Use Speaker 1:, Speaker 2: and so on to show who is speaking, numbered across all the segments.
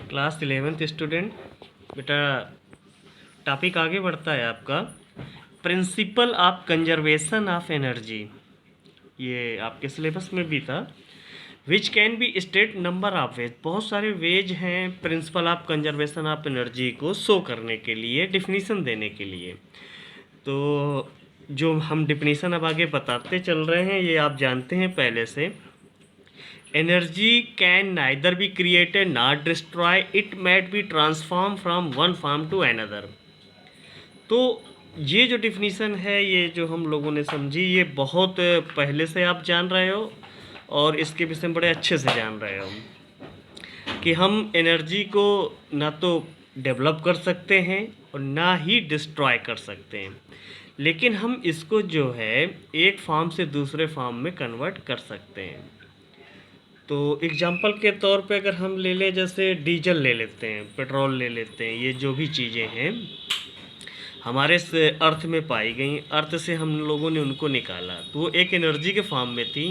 Speaker 1: Class 11th student बेटा, topic आगे बढ़ता है आपका principal of conservation of energy. ये आपके सिलेबस में भी था। Which can be state number of ways. बहुत सारे वेज हैं principal of conservation of energy को शो करने के लिए, डिफिनीसन देने के लिए। तो जो हम डिफिनीसन अब आगे बताते चल रहे हैं ये आप जानते हैं पहले से। Energy can neither be created not destroy, it might be transform from one form to another. तो ये जो डिफिनीसन है, ये जो हम लोगों ने समझी, ये बहुत पहले से आप जान रहे हो और इसके विषय में बड़े अच्छे से जान रहे हो कि हम एनर्जी को ना तो डेवलप कर सकते हैं और ना ही डिस्ट्रॉय कर सकते हैं, लेकिन हम इसको जो है एक फॉर्म से दूसरे फॉर्म में कन्वर्ट कर सकते हैं। तो एग्जांपल के तौर पे अगर हम ले लें, जैसे डीजल ले लेते हैं, पेट्रोल ले लेते हैं, ये जो भी चीज़ें हैं हमारे से अर्थ में पाई गई, अर्थ से हम लोगों ने उनको निकाला तो वो एक एनर्जी के फॉर्म में थी।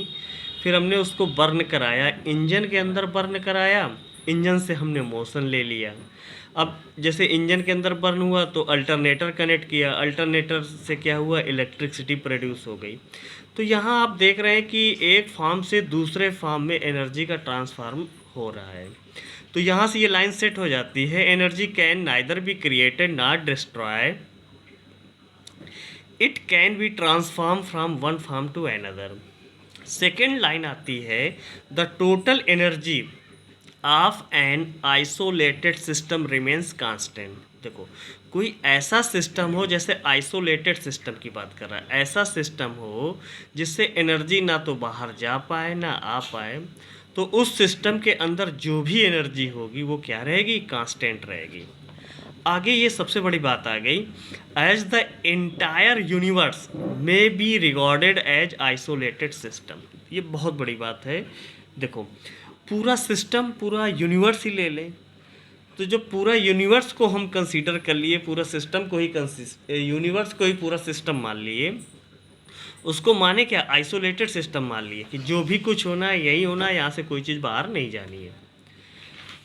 Speaker 1: फिर हमने उसको बर्न कराया, इंजन के अंदर बर्न कराया, इंजन से हमने मोशन ले लिया। अब जैसे इंजन के अंदर बर्न हुआ तो अल्टरनेटर कनेक्ट किया, अल्टरनेटर से क्या हुआ, इलेक्ट्रिसिटी प्रोड्यूस हो गई। तो यहाँ आप देख रहे हैं कि एक फॉर्म से दूसरे फॉर्म में एनर्जी का ट्रांसफार्म हो रहा है। तो यहाँ से ये लाइन सेट हो जाती है, energy can neither be created not destroy, it can be transform from one form to another. Second line आती है, the total energy of an isolated system remains constant. देखो, कोई ऐसा सिस्टम हो, जैसे आइसोलेटेड सिस्टम की बात कर रहा है, ऐसा सिस्टम हो जिससे एनर्जी ना तो बाहर जा पाए ना आ पाए, तो उस सिस्टम के अंदर जो भी एनर्जी होगी वो क्या रहेगी, कांस्टेंट रहेगी। आगे ये सबसे बड़ी बात आ गई, as the entire universe may be regarded as isolated system. ये बहुत बड़ी बात है। देखो, पूरा सिस्टम, पूरा यूनिवर्स ही ले लें, तो जो पूरा यूनिवर्स को हम कंसीडर कर लिए, पूरा सिस्टम को ही यूनिवर्स को ही पूरा सिस्टम मान लिए, उसको माने क्या, आइसोलेटेड सिस्टम मान लिए कि जो भी कुछ होना है यही होना है, यहाँ से कोई चीज़ बाहर नहीं जानी है।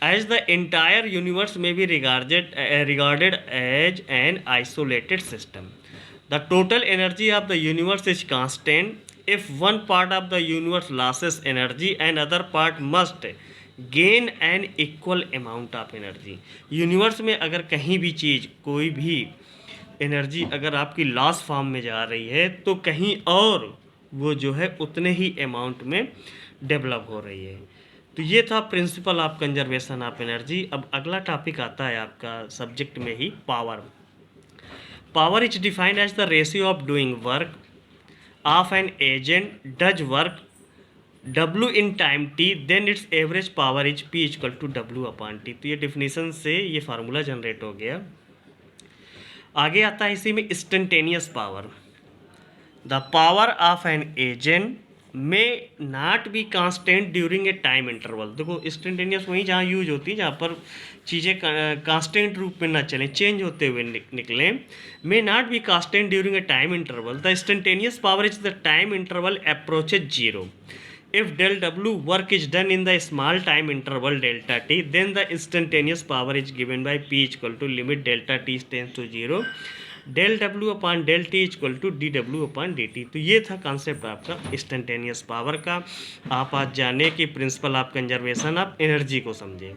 Speaker 1: As the entire universe may be regarded as an isolated system, the total energy of the universe is constant. If one part of the universe loses energy, another part must gain an equal amount of energy. Universe में अगर कहीं भी चीज़, कोई भी energy अगर आपकी loss form में जा रही है तो कहीं और वो जो है उतने ही अमाउंट में डेवलप हो रही है। तो ये था principle of conservation of energy. अब अगला टॉपिक आता है आपका सब्जेक्ट में ही, power. Power is defined as the ratio of doing work of an agent does work W in time T, then its average power is P equal to W upon T। तो ये definition से ये formula generate हो गया। आगे आता है इसी में instantaneous power. The power of an agent may not be constant during a time interval. देखो, इंस्टेंटेनियस वहीं जहाँ यूज होती है जहाँ पर चीज़ें कांस्टेंट रूप में ना चलें, चेंज होते हुए निकलें। May not be constant during a time interval, the instantaneous power is the time interval approaches zero. If del W work is done in the small time interval delta t, then the instantaneous power is given by P equal to limit delta t tends to 0, del W upon del t equal to dW upon dt। तो ये था concept आपका instantaneous power का। आप आज जाने कि principal of conservation of energy को समझें।